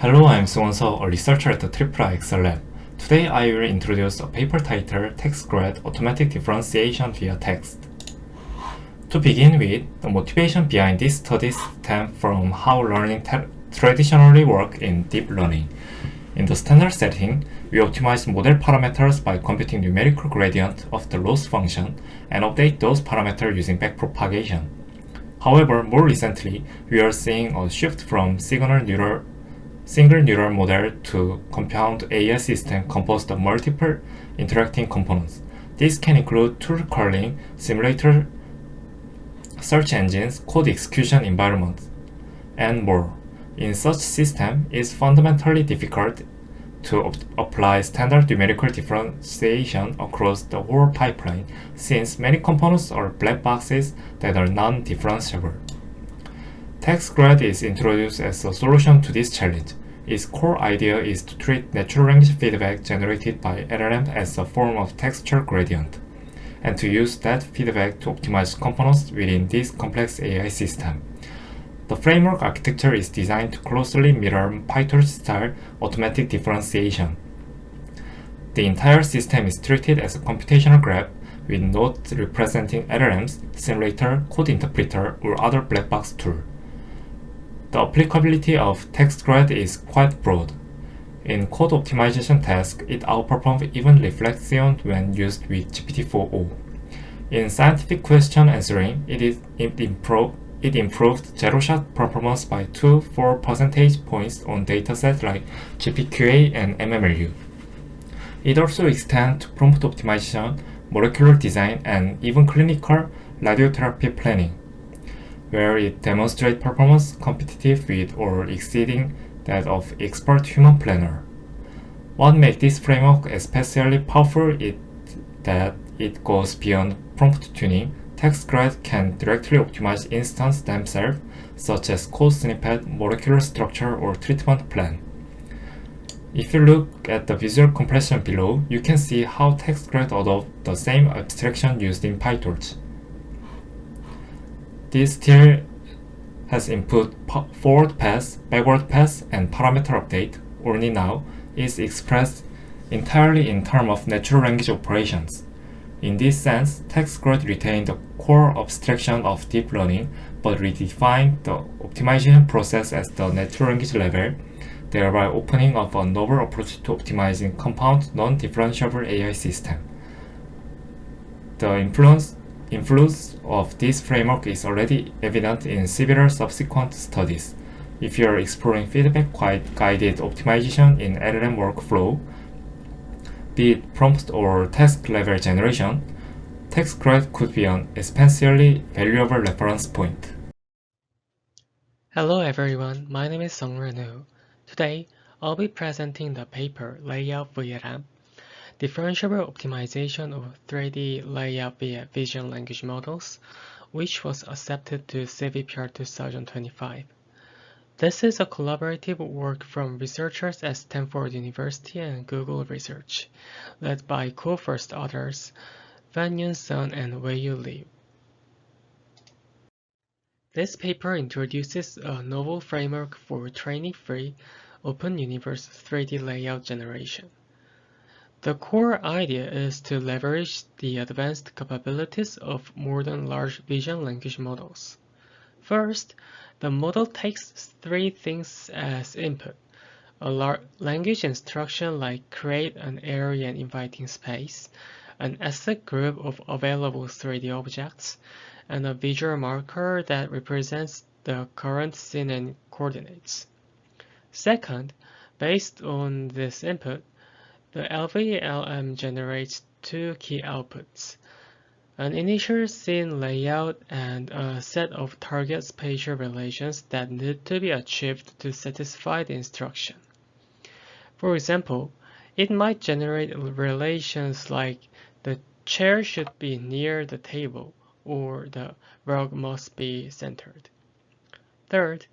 Hello, I'm SeungWon, a researcher at the IIIXR lab. Today I will introduce a paper titled TextGrad Automatic Differentiation via Text. To begin with, the motivation behind this study stems from how learning traditionally works in deep learning. In the standard setting, we optimize model parameters by computing numerical gradient of the loss function and update those parameters using backpropagation. However, more recently, we are seeing a shift from single neural model to compound AI system composed of multiple interacting components. This can include tool calling, simulator search engines, code execution environments, and more. In such system, it's fundamentally difficult to apply standard numerical differentiation across the whole pipeline, since many components are black boxes that are non-differentiable. TextGrad is introduced as a solution to this challenge. Its core idea is to treat natural language feedback generated by LLM as a form of textual gradient, and to use that feedback to optimize components within this complex AI system. The framework architecture is designed to closely mirror PyTorch-style automatic differentiation. The entire system is treated as a computational graph with nodes representing LLMs, simulator, code interpreter, or other black box tool. The applicability of TextGrad is quite broad. In code optimization tasks, it outperforms even Reflexion when used with GPT-4o. In scientific question answering, it improved zero-shot performance by 2-4 percentage points on datasets like GPQA and MMLU. It also extends to prompt optimization, molecular design, and even clinical radiotherapy planning, where it demonstrates performance competitive with or exceeding that of expert human planner. What makes this framework especially powerful is that it goes beyond prompt tuning. TextGrad can directly optimize instances themselves, such as code snippet, molecular structure, or treatment plan. If you look at the visual compression below, you can see how TextGrad adopts the same abstraction used in PyTorch. This still has input forward pass, backward pass, and parameter update. Only now is expressed entirely in terms of natural language operations. In this sense, TextGrad retained the core abstraction of deep learning, but redefined the optimization process at the natural language level, thereby opening up a novel approach to optimizing compound non-differentiable AI system. The influence of this framework is already evident in several subsequent studies. If you are exploring feedback-guided optimization in LLM workflow, be it prompt or task-level generation, TextGrad could be an especially valuable reference point. Hello everyone, my name is SeungRae. Today, I'll be presenting the paper LayoutVLM, Differentiable Optimization of 3D Layout via Vision Language Models, which was accepted to CVPR 2025. This is a collaborative work from researchers at Stanford University and Google Research, led by co-first authors Byungmin Son and Wei-Yu Liu. This paper introduces a novel framework for training-free, open universe 3D layout generation. The core idea is to leverage the advanced capabilities of modern large vision language models. First, the model takes three things as input: a language instruction like create an area and inviting space, an asset group of available 3D objects, and a visual marker that represents the current scene and coordinates. Second, based on this input, the LLVLM generates two key outputs: an initial scene layout and a set of target spatial relations that need to be achieved to satisfy the instruction. For example, it might generate relations like the chair should be near the table or the rug must be centered. Third,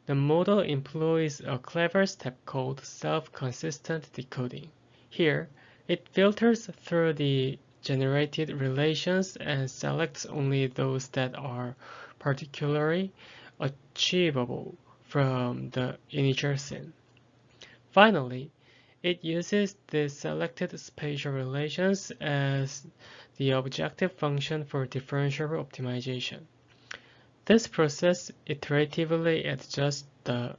the model employs a clever step called self-consistent decoding. Here, it filters through the generated relations and selects only those that are particularly achievable from the initial scene. Finally, it uses the selected spatial relations as the objective function for differentiable optimization. This process iteratively adjusts the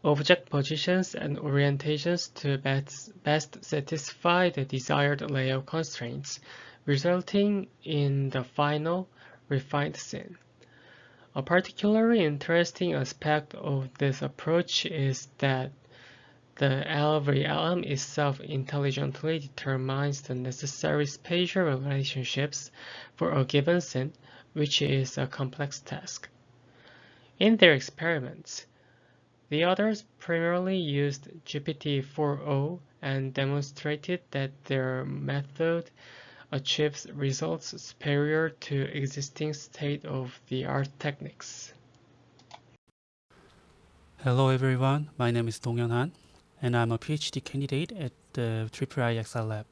object positions and orientations to best satisfy the desired layout constraints, resulting in the final, refined scene. A particularly interesting aspect of this approach is that the LLVLM itself intelligently determines the necessary spatial relationships for a given scene, which is a complex task. In their experiments, the authors primarily used GPT-4o and demonstrated that their method achieves results superior to existing state-of-the-art techniques. Hello everyone, my name is DongHeun, and I'm a PhD candidate at the IIIXR lab.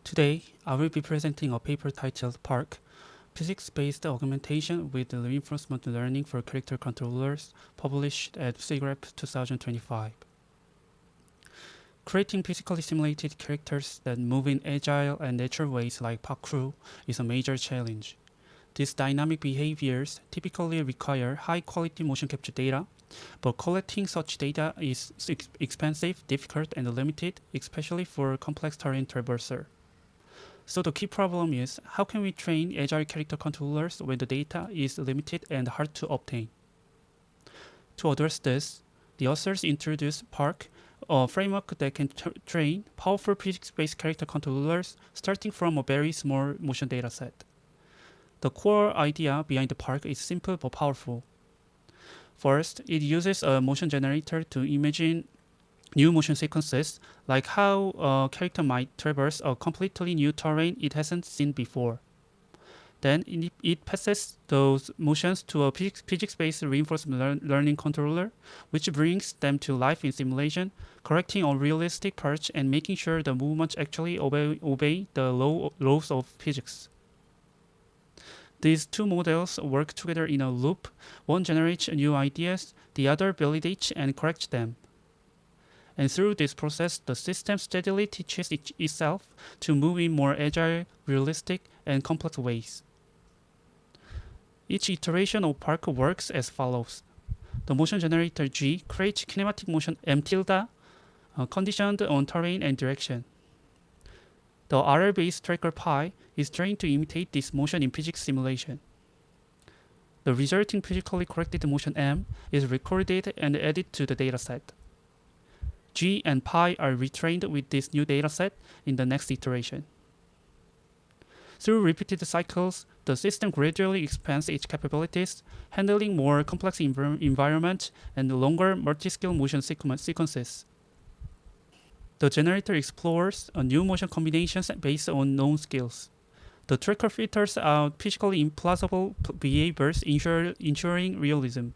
Today, I will be presenting a paper titled PARC, Physics-Based Augmentation with Reinforcement Learning for Character Controllers, published at SeungRae 2025. Creating physically simulated characters that move in agile and natural ways like parkour is a major challenge. These dynamic behaviors typically require high-quality motion capture data, but collecting such data is expensive, difficult, and limited, especially for complex terrain traversal. So the key problem is, how can we train agile character controllers when the data is limited and hard to obtain? To address this, the authors introduced PARC, a framework that can train powerful physics-based character controllers starting from a very small motion dataset. The core idea behind the PARC is simple but powerful. First, it uses a motion generator to imagine new motion sequences, like how a character might traverse a completely new terrain it hasn't seen before. Then it passes those motions to a physics-based reinforcement learning controller, which brings them to life in simulation, correcting unrealistic parts and making sure the movements actually obey the laws of physics. These two models work together in a loop. One generates new ideas, the other validates and corrects them. And through this process, the system steadily teaches itself to move in more agile, realistic, and complex ways. Each iteration of PARC works as follows. The motion generator G creates kinematic motion M tilde, conditioned on terrain and direction. The RL-based tracker pi is trained to imitate this motion in physics simulation. The resulting physically corrected motion M is recorded and added to the dataset. G and pi are retrained with this new dataset in the next iteration. Through repeated cycles, the system gradually expands its capabilities, handling more complex environments and longer multi-scale motion sequences. The generator explores new motion combinations based on known skills. The tracker filters out physically implausible behaviors, ensuring realism.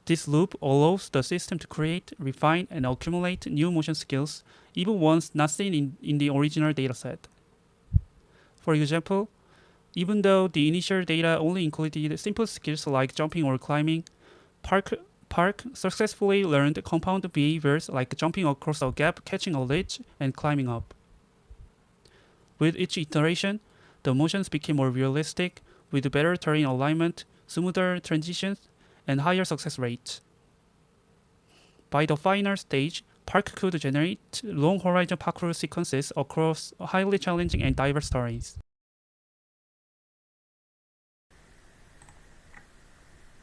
This loop allows the system to create, refine, and accumulate new motion skills, even ones not seen in the original dataset. For example, even though the initial data only included simple skills like jumping or climbing, PARC successfully learned compound behaviors like jumping across a gap, catching a ledge, and climbing up. With each iteration, the motions became more realistic, with better terrain alignment, smoother transitions, and higher success rates. By the final stage, PARC could generate long horizon parkour sequences across highly challenging and diverse terrains.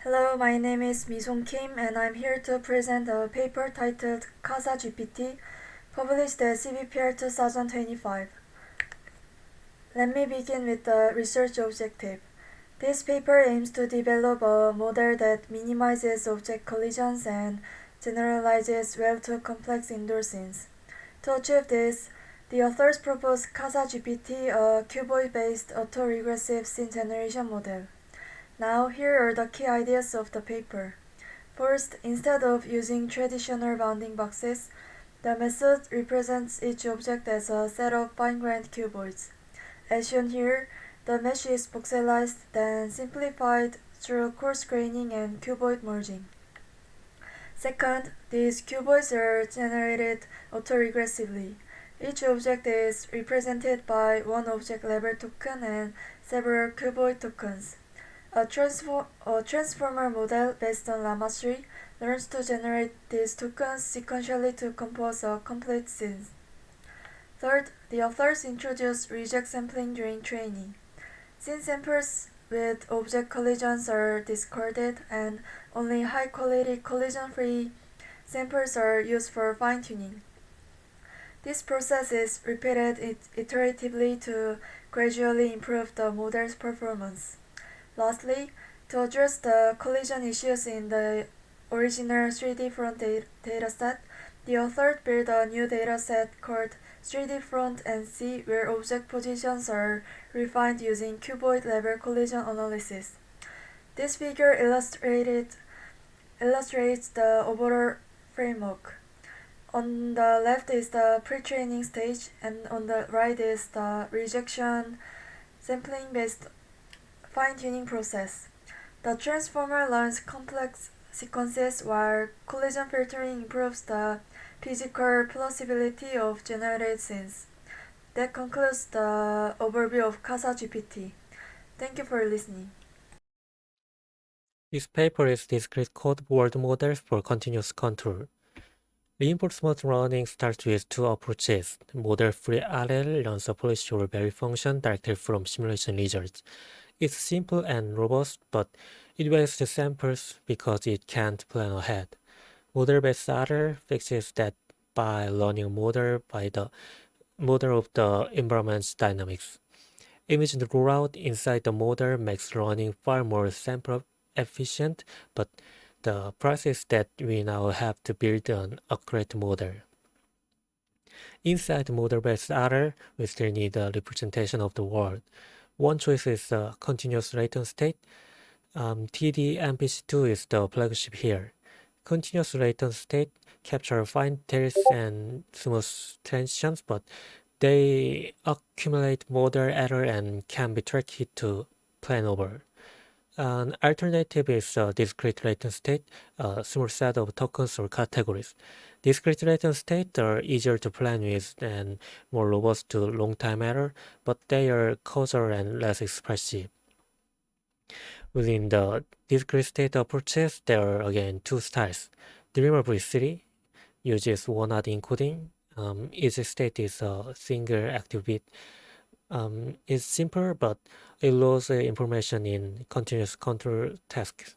Hello, my name is Misong Kim, and I'm here to present a paper titled CASAGPT, published at CBPR 2025. Let me begin with the research objective. This paper aims to develop a model that minimizes object collisions and generalizes well to complex indoor scenes. To achieve this, the authors propose CASAGPT, a Cuboid-based autoregressive scene generation model. Now, here are the key ideas of the paper. First, instead of using traditional bounding boxes, the method represents each object as a set of fine-grained cuboids. As shown here, the mesh is voxelized, then simplified through coarse graining and cuboid merging. Second, these cuboids are generated autoregressively. Each object is represented by one object level token and several cuboid tokens. A transformer model based on Llama 3 learns to generate these tokens sequentially to compose a complete scene. Third, the authors introduced reject sampling during training. Scene samples with object collisions are discarded and only high-quality collision-free samples are used for fine-tuning. This process is repeated iteratively to gradually improve the model's performance. Lastly, to address the collision issues in the original 3D front dataset, the author built a new dataset called 3D front NC, where object positions are refined using cuboid level collision analysis. This figure illustrates the overall framework. On the left is the pre-training stage, and on the right is the rejection sampling-based fine-tuning process. The transformer learns complex sequences while collision filtering improves the physical plausibility of generated scenes. That concludes the overview of CASAGPT. Thank you for listening. This paper is discrete code world models for continuous contour. Reinforcement learning starts with two approaches. Model-free RL learns a policy or value function directly from simulation results. It's simple and robust, but it wastes samples because it can't plan ahead. Model-based RL fixes that by learning a model by the model of the environment's dynamics. Image rollout inside the model makes learning far more sample efficient, but the price is that we now have to build an accurate model. Inside model-based RL, we still need a representation of the world. One choice is a continuous latent state. TD-MPC2 is the flagship here. Continuous latent state capture fine tails and smooth transitions, but they accumulate model error and can be tricky to plan over. An alternative is a discrete latent state, a small set of tokens or categories. Discrete latent states are easier to plan with and more robust to long-time error, but they are coarser and less expressive. Within the discrete state approaches, there are again two styles. Dreamer V3 uses one-odd encoding. Each state is a single active bit. It's simple, but it loads information in continuous control tasks.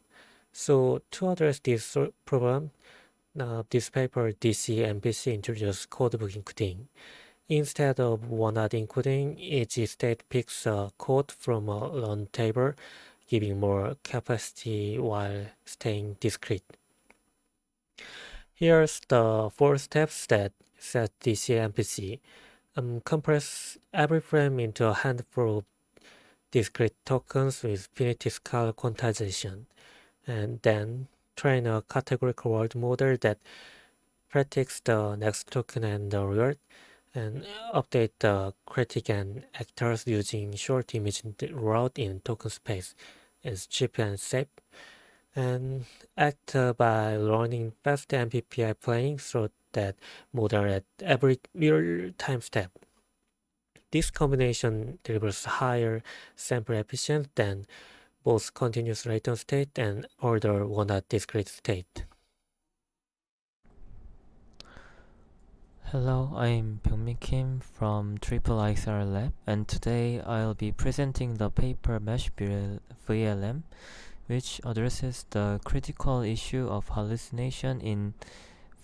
So to address this problem, this paper DC-MPC introduced codebook encoding. Instead of one-odd encoding, each state picks a code from a learn table, giving more capacity while staying discrete. Here's the 4 steps that set DC-MPC. Compress every frame into a handful of discrete tokens with finite-scale quantization, and then train a categorical world model that predicts the next token and the reward, and update the critic and actors using short image route in token space. It's cheap and safe, and act by learning fast MPPI playing so that model at every real-time step. This combination delivers higher sample efficiency than both continuous latent state and order one-odd discrete state. Hello, I'm Byungmin Kim from IIIXR lab, and today I'll be presenting the paper MASH-VLM, which addresses the critical issue of hallucination in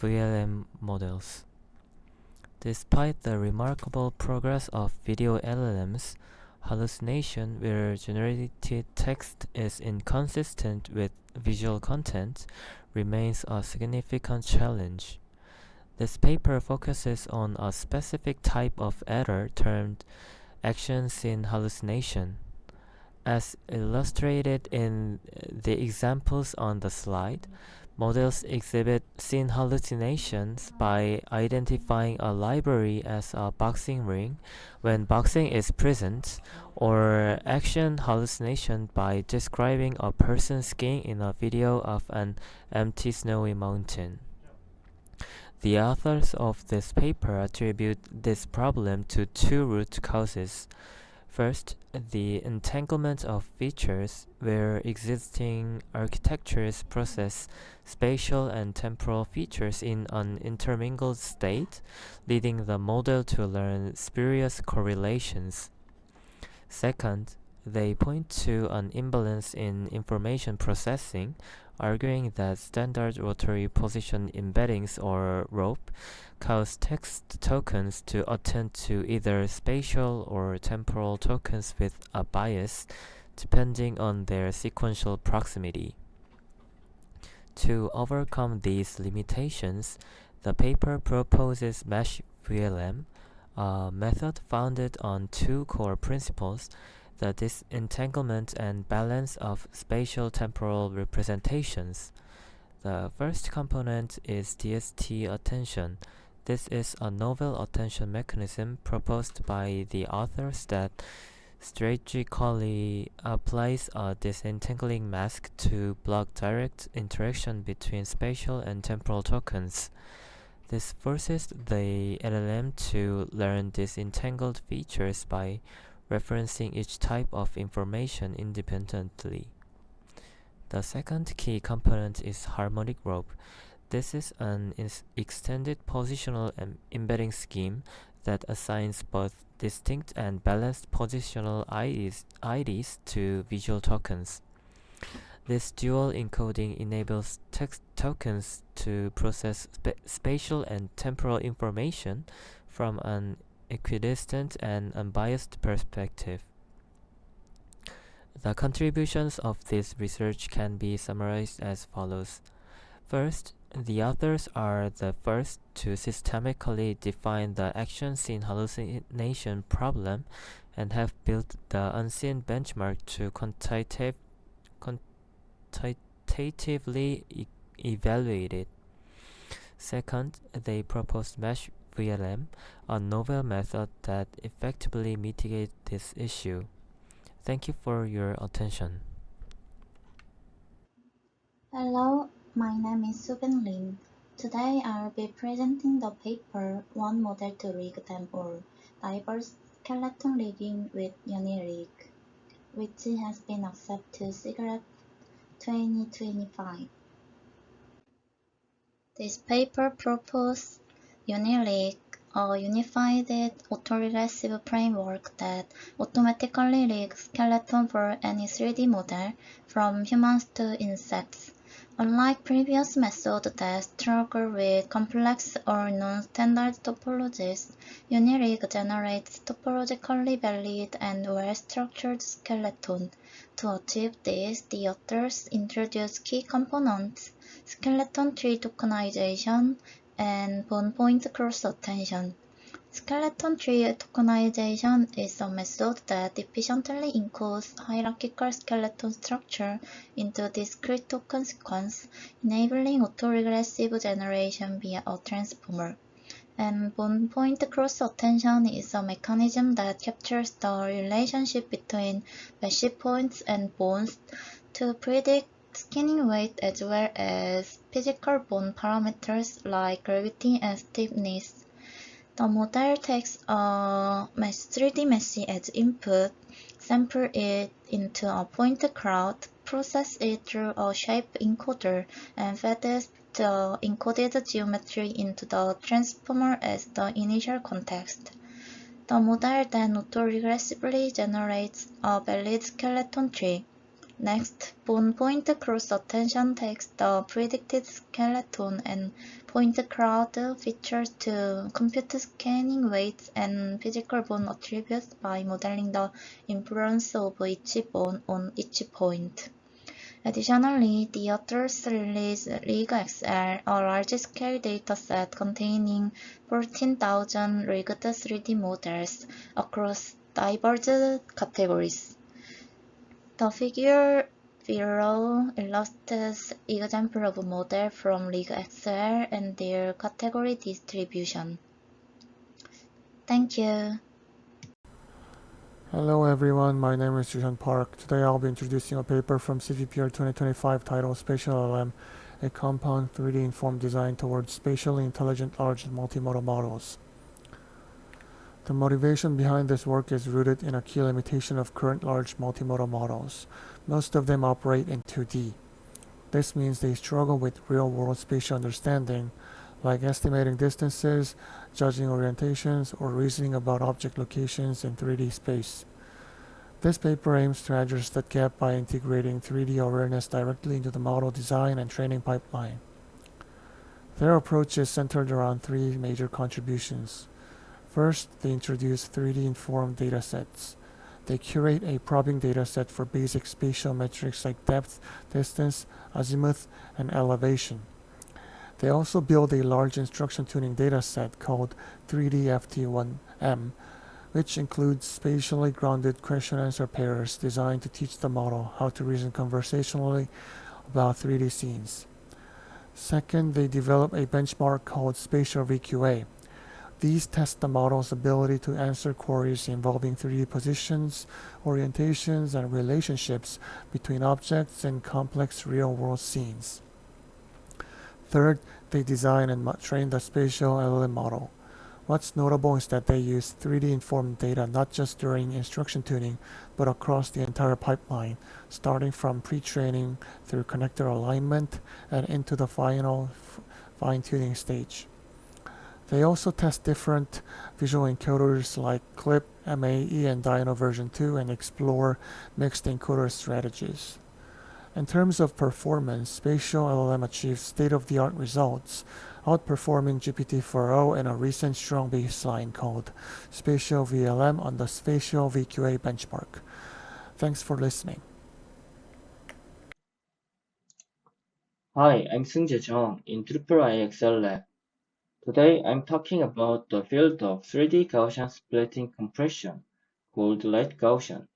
VLM models. Despite the remarkable progress of Video-LLMs, hallucination where generated text is inconsistent with visual content remains a significant challenge. This paper focuses on a specific type of error termed actions in hallucination. As illustrated in the examples on the slide, Models exhibit scene hallucinations by identifying a library as a boxing ring when boxing is present, or action hallucination by describing a person skiing in a video of an empty snowy mountain. The authors of this paper attribute this problem to two root causes. First, the entanglement of features where existing architectures process spatial and temporal features in an intermingled state, leading the model to learn spurious correlations. Second, they point to an imbalance in information processing, arguing that standard rotary position embeddings or ROP cause text tokens to attend to either spatial or temporal tokens with a bias, depending on their sequential proximity. To overcome these limitations, the paper proposes MASH-VLM, a method founded on two core principles: the disentanglement and balance of spatial-temporal representations. The first component is DST attention. This is a novel attention mechanism proposed by the authors that strategically applies a disentangling mask to block direct interaction between spatial and temporal tokens. This forces the LLM to learn disentangled features by referencing each type of information independently. The second key component is harmonic rope. This is an extended positional embedding scheme that assigns both distinct and balanced positional IDs to visual tokens. This dual encoding enables text tokens to process spatial and temporal information from an equidistant and unbiased perspective. The contributions of this research can be summarized as follows. First, the authors are the first to systematically define the action scene hallucination problem and have built the unseen benchmark to quantitatively evaluate it. Second, they proposed MASH-VLM, a novel method that effectively mitigates this issue. Thank you for your attention. Hello, my name is SooBin. Today I'll be presenting the paper One Model to Rig Them All, Diverse Skeleton Rigging with UniRig, which has been accepted to SeungRae 2025. This paper proposes UniRig, a unified autoregressive framework that automatically rigs skeleton for any 3D model, from humans to insects. Unlike previous methods that struggle with complex or non-standard topologies, UniRig generates topologically valid and well-structured skeleton. To achieve this, the authors introduce key components: skeleton tree tokenization and bone point cross-attention. Skeleton tree tokenization is a method that efficiently encodes hierarchical skeleton structure into discrete token sequence, enabling autoregressive generation via a transformer. And bone point cross-attention is a mechanism that captures the relationship between mesh points and bones to predict skinning weight as well as physical bone parameters like gravity and stiffness. The model takes a 3D mesh as input, sample it into a point cloud, process it through a shape encoder, and feeds the encoded geometry into the transformer as the initial context. The model then autoregressively generates a valid skeleton tree. Next, bone point cross-attention takes the predicted skeleton and point cloud features to compute scanning weights and physical bone attributes by modeling the influence of each bone on each point. Additionally, the authors released LightGaussian, a large-scale dataset containing 14,000 rigged 3D models across diverse categories. The figure Below illustrates example of model from LightGaussian and their category distribution. Thank you. Hello everyone, my name is Joohyun PARC. Today I'll be introducing a paper from CVPR 2025 titled Spatial-LLM, a compound 3D informed design towards spatially intelligent large multimodal models. The motivation behind this work is rooted in a key limitation of current large multimodal models. Most of them operate in 2D. This means they struggle with real-world spatial understanding, like estimating distances, judging orientations, or reasoning about object locations in 3D space. This paper aims to address that gap by integrating 3D awareness directly into the model design and training pipeline. Their approach is centered around three major contributions. First, they introduce 3D-informed datasets. They curate a probing dataset for basic spatial metrics like depth, distance, azimuth, and elevation. They also build a large instruction tuning dataset called 3D-FT1M, which includes spatially grounded question-answer pairs designed to teach the model how to reason conversationally about 3D scenes. Second, they develop a benchmark called Spatial VQA. These test the model's ability to answer queries involving 3D positions, orientations, and relationships between objects in complex real-world scenes. Third, they design and train the Spatial-LLM model. What's notable is that they use 3D-informed data not just during instruction tuning, but across the entire pipeline, starting from pre-training through connector alignment and into the final fine-tuning stage. They also test different visual encoders like CLIP, MAE, and Dino version 2 and explore mixed encoder strategies. In terms of performance, Spatial-LLM achieves state-of-the-art results, outperforming GPT-4o in a recent strong baseline called Spatial-VLM on the Spatial VQA benchmark. Thanks for listening. Hi, I'm SeungJeh Chung in IIIXR lab. Today I'm talking about the field of 3D Gaussian splitting compression called LightGaussian.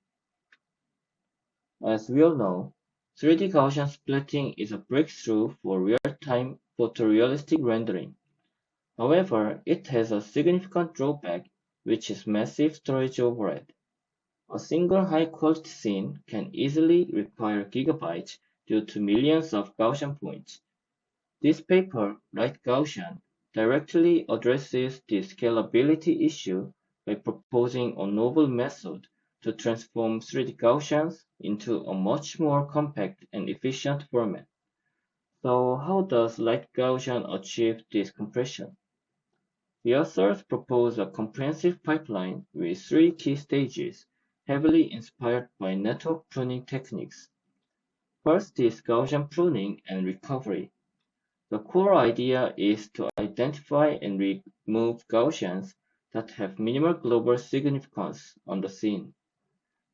As we all know, 3D Gaussian splitting is a breakthrough for real-time photorealistic rendering. However, it has a significant drawback, which is massive storage overhead. A single high-quality scene can easily require gigabytes due to millions of Gaussian points. This paper, LightGaussian, directly addresses the scalability issue by proposing a novel method to transform 3D Gaussians into a much more compact and efficient format. So how does LightGaussian achieve this compression? The authors propose a comprehensive pipeline with three key stages, heavily inspired by network pruning techniques. First is Gaussian pruning and recovery. The core idea is to identify and remove Gaussians that have minimal global significance on the scene.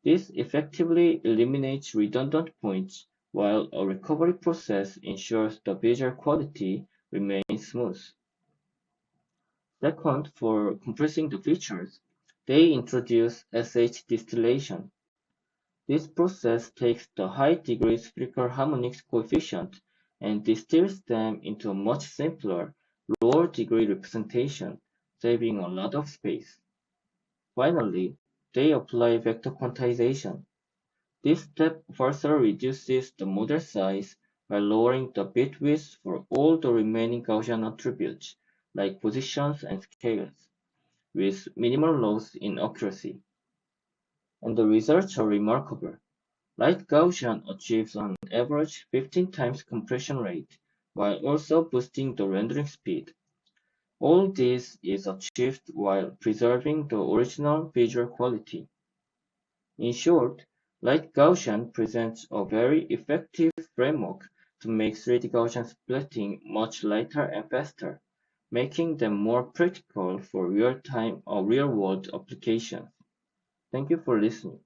This effectively eliminates redundant points, while a recovery process ensures the visual quality remains smooth. Second, for compressing the features, they introduce SH distillation. This process takes the high-degree spherical harmonics coefficient and distills them into a much simpler, lower-degree representation, saving a lot of space. Finally, they apply vector quantization. This step further reduces the model size by lowering the bit width for all the remaining Gaussian attributes, like positions and scales, with minimal loss in accuracy. And the results are remarkable. LightGaussian achieves on average 15 times compression rate, while also boosting the rendering speed. All this is achieved while preserving the original visual quality. In short, LightGaussian presents a very effective framework to make 3D Gaussian splitting much lighter and faster, making them more practical for real-time or real-world applications. Thank you for listening.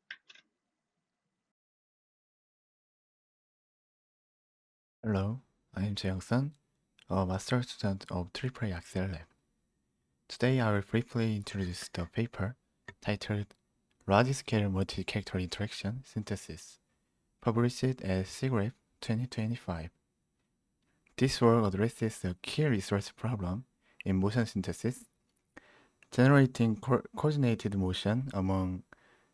Hello, I am Joohyun, a master student of IIIXR lab. Today I will briefly introduce the paper titled Large-Scale Multi-Character Interaction Synthesis, published at SeungRae 2025. This work addresses a key resource problem in motion synthesis, generating coordinated motion among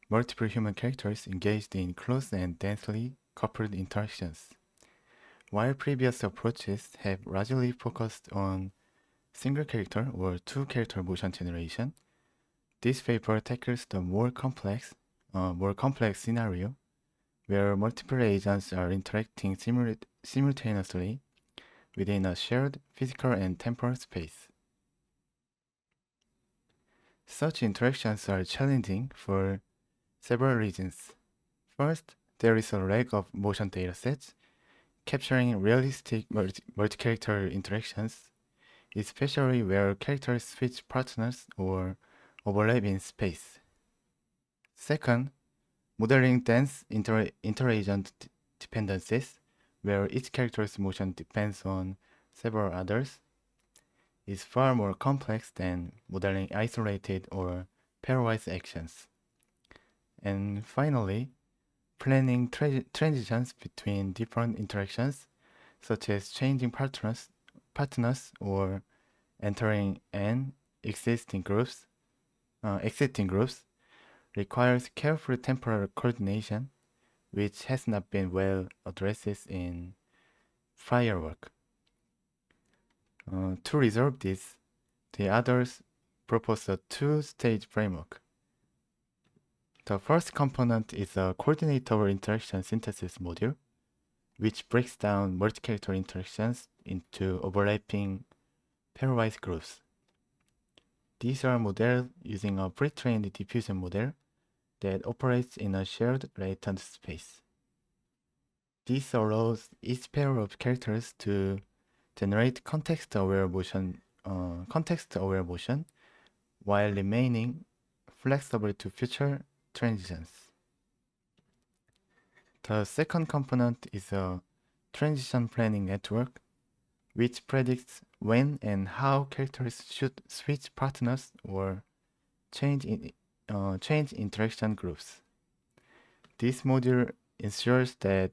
multiple human characters engaged in close and densely coupled interactions. While previous approaches have largely focused on single character or two character motion generation, this paper tackles the more complex scenario where multiple agents are interacting simultaneously within a shared physical and temporal space. Such interactions are challenging for several reasons. First, there is a lack of motion datasets capturing realistic multi-character interactions, especially where characters switch partners or overlap in space. Second, modeling dense inter-agent dependencies, where each character's motion depends on several others, is far more complex than modeling isolated or pairwise actions. And finally, planning transitions between different interactions, such as changing partners or entering and exiting groups, requires careful temporal coordination, which has not been well addressed in prior work. To resolve this, the authors propose a two-stage framework. The first component is a coordinatable interaction synthesis module, which breaks down multi-character interactions into overlapping pairwise groups. These are modeled using a pre-trained diffusion model that operates in a shared latent space. This allows each pair of characters to generate context-aware motion while remaining flexible to future transitions. The second component is a transition planning network, which predicts when and how characters should switch partners or change interaction groups. This module ensures that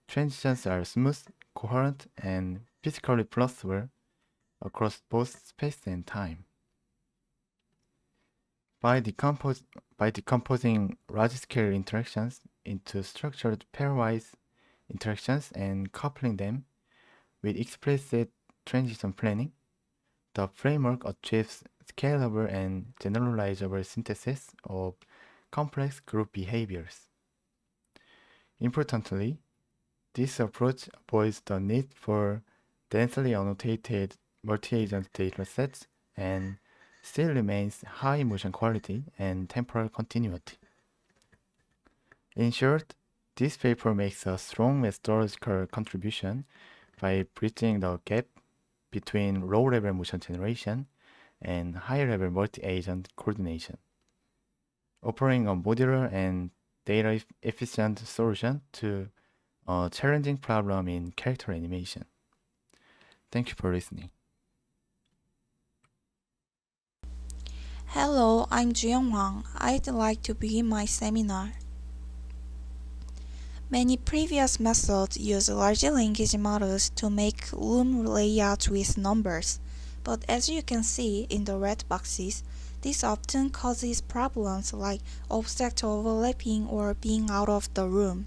transitions are smooth, coherent, and physically plausible across both space and time. By decomposing large-scale interactions into structured pairwise interactions and coupling them with explicit transition planning, the framework achieves scalable and generalizable synthesis of complex group behaviors. Importantly, this approach avoids the need for densely annotated multi-agent datasets and still remains high motion quality and temporal continuity. In short, this paper makes a strong methodological contribution by bridging the gap between low-level motion generation and high-level multi-agent coordination, offering a modular and data-efficient solution to a challenging problem in character animation. Thank you for listening. Hello, I'm Joohyun. I'd like to begin my seminar. Many previous methods use large language models to make room layouts with numbers, but as you can see in the red boxes, this often causes problems like object overlapping or being out of the room.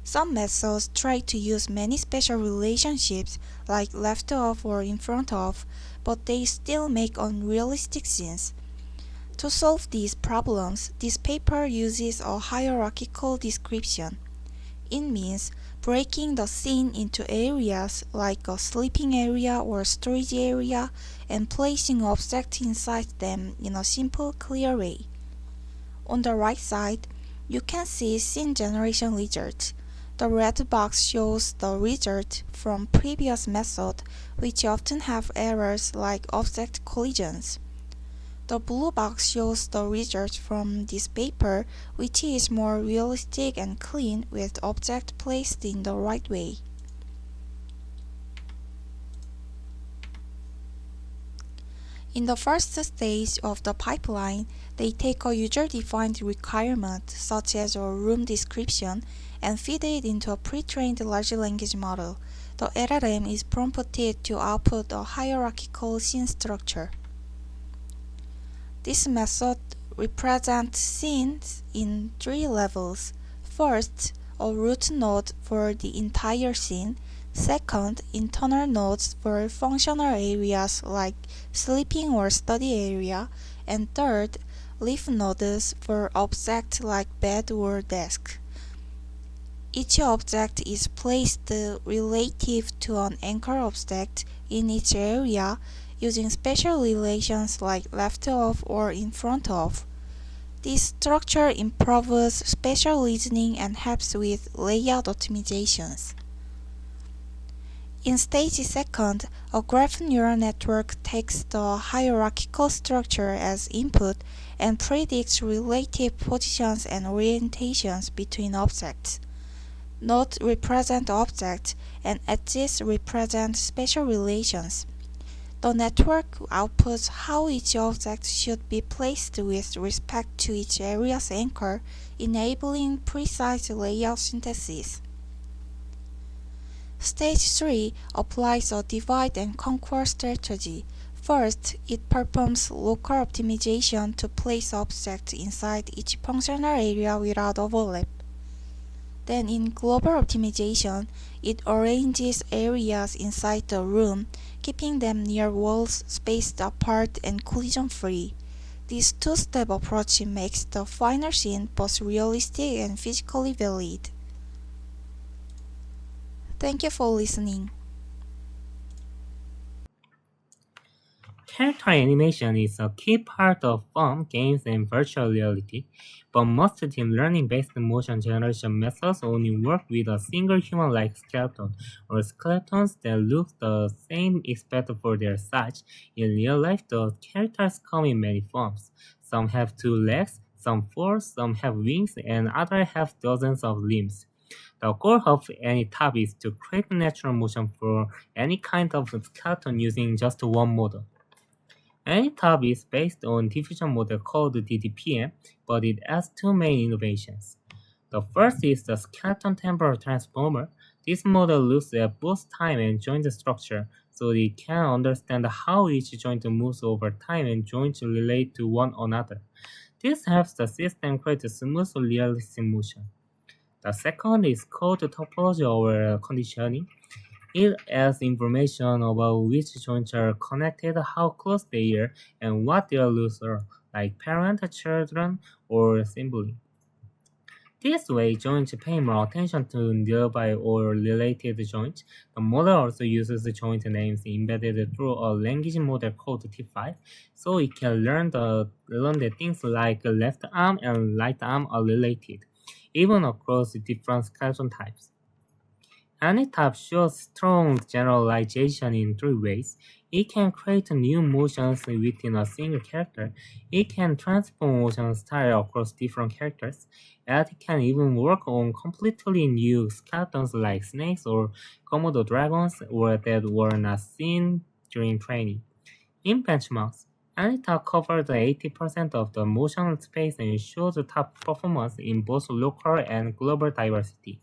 Some methods try to use many special relationships like left of or in front of, but they still make unrealistic scenes. To solve these problems, this paper uses a hierarchical description. It means breaking the scene into areas like a sleeping area or storage area and placing objects inside them in a simple, clear way. On the right side, you can see scene generation results. The red box shows the result from previous method, which often have errors like object collisions. The blue box shows the result from this paper, which is more realistic and clean with object placed in the right way. In the first stage of the pipeline, they take a user-defined requirement, such as a room description, and feed it into a pre-trained large language model. The LLM is prompted to output a hierarchical scene structure. This method represents scenes in 3 levels. First, a root node for the entire scene. Second, internal nodes for functional areas like sleeping or study area. And third, leaf nodes for objects like bed or desk. Each object is placed relative to an anchor object in each area using spatial relations like left of or in front of. This structure improves spatial reasoning and helps with layout optimizations. In stage second, a graph neural network takes the hierarchical structure as input and predicts relative positions and orientations between objects. Nodes represent objects, and edges represent spatial relations. The network outputs how each object should be placed with respect to each area's anchor, enabling precise layout synthesis. Stage 3 applies a divide and conquer strategy. First, it performs local optimization to place objects inside each functional area without overlap. Then in global optimization, it arranges areas inside the room, keeping them near walls, spaced apart, and collision-free. This two-step approach makes the final scene both realistic and physically valid. Thank you for listening. Character animation is a key part of film, games, and virtual reality, but most deep learning-based motion generation methods only work with a single human-like skeleton, or skeletons that look the same except for their size. In real life, the characters come in many forms. Some have 2 legs, some 4, some have wings, and others have dozens of limbs. The goal of any tab is to create natural motion for any kind of skeleton using just one model. AnyTab is based on diffusion model called DDPM, but it has 2 main innovations. The first is the Spatial-Temporal transformer. This model looks at both time and joint structure, so it can understand how each joint moves over time and joints relate to one another. This helps the system create a smooth, realistic motion. The second is called topology over conditioning. It adds information about which joints are connected, how close they are, and what their rules are, like parent, children, or sibling. This way, joints pay more attention to nearby or related joints. The model also uses joint names embedded through a language model called T5, so it can learn that things like left arm and right arm are related, even across different skeleton types. AnyTab shows strong generalization in 3 ways. It can create new motions within a single character. It can transform motion style across different characters. And it can even work on completely new skeletons like snakes or Komodo dragons or that were not seen during training. In benchmarks, AnyTab covered 80% of the motion space and shows top performance in both local and global diversity.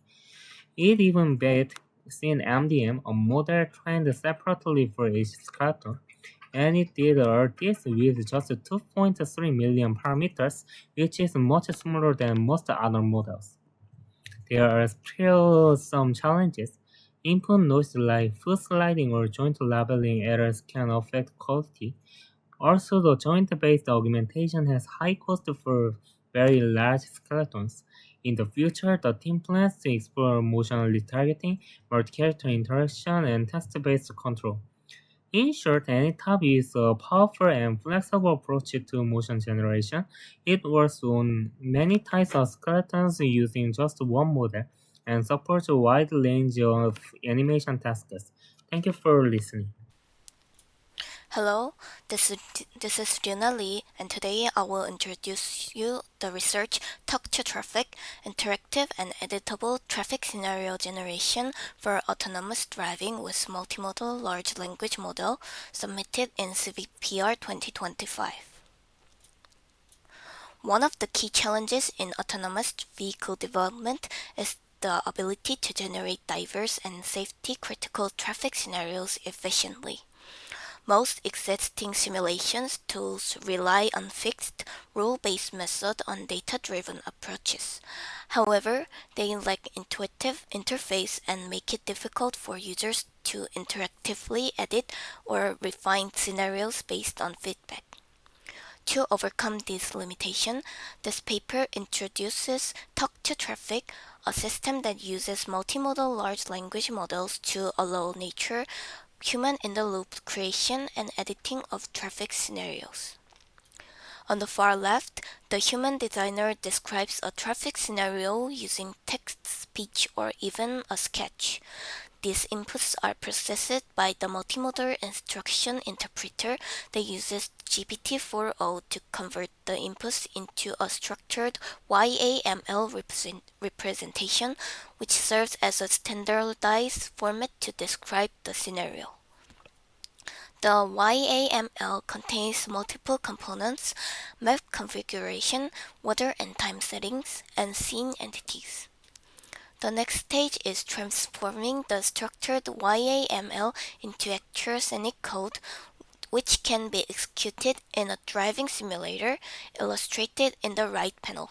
It even beat SeungMDM, a model trained separately for each skeleton, and it did all this with just 2.3 million parameters, which is much smaller than most other models. There are still some challenges. Input noise like foot sliding or joint labeling errors can affect quality. Also, the joint-based augmentation has high cost for very large skeletons. In the future, the team plans to explore motion retargeting, multi-character interaction, and text-based control. In short, AnyTab is a powerful and flexible approach to motion generation. It works on many types of skeletons using just one model and supports a wide range of animation tasks. Thank you for listening. Hello, this is Juna Lee, and today I will introduce you the research Talk to Traffic, Interactive and Editable Traffic Scenario Generation for Autonomous Driving with Multimodal Large Language Model, submitted in CVPR 2025. One of the key challenges in autonomous vehicle development is the ability to generate diverse and safety-critical traffic scenarios efficiently. Most existing simulations tools rely on fixed, rule-based methods on data-driven approaches. However, they lack intuitive interface and make it difficult for users to interactively edit or refine scenarios based on feedback. To overcome this limitation, this paper introduces Talk to Traffic, a system that uses multimodal large language models to allow human-in-the-loop creation and editing of traffic scenarios. On the far left, the human designer describes a traffic scenario using text, speech, or even a sketch. These inputs are processed by the multimodal instruction interpreter that uses GPT-4o to convert the inputs into a structured YAML representation, which serves as a standardized format to describe the scenario. The YAML contains multiple components, map configuration, weather and time settings, and scene entities. The next stage is transforming the structured YAML into actual scenic code, which can be executed in a driving simulator, illustrated in the right panel.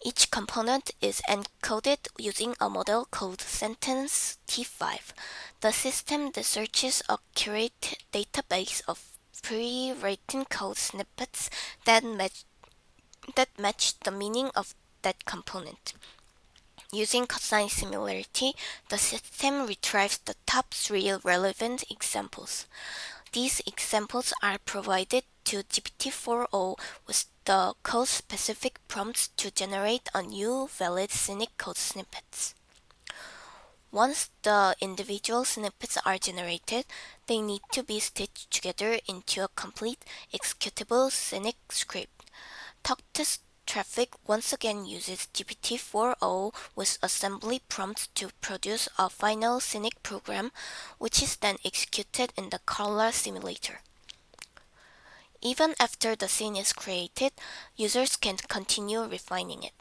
Each component is encoded using a model called Sentence T5. The system that searches a curated database of pre-written code snippets that match the meaning of that component. Using cosine similarity, the system retrieves the top 3 relevant examples. These examples are provided to GPT-4o with the code-specific prompts to generate a new valid scenic code snippets. Once the individual snippets are generated, they need to be stitched together into a complete executable scenic script. Talk to Traffic once again uses GPT-4o with assembly prompts to produce a final scenic program, which is then executed in the color simulator. Even after the scene is created, users can continue refining it.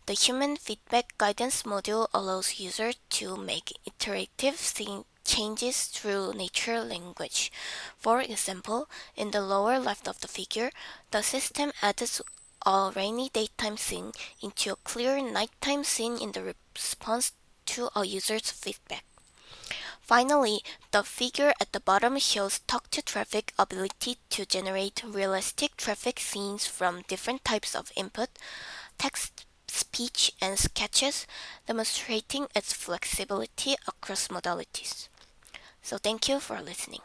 The Human Feedback Guidance module allows users to make iterative scene changes through natural language. For example, in the lower left of the figure, the system adds a rainy daytime scene into a clear nighttime scene in the response to a user's feedback. Finally, the figure at the bottom shows Talk to Traffic ability to generate realistic traffic scenes from different types of input, text, speech, and sketches, demonstrating its flexibility across modalities. So thank you for listening.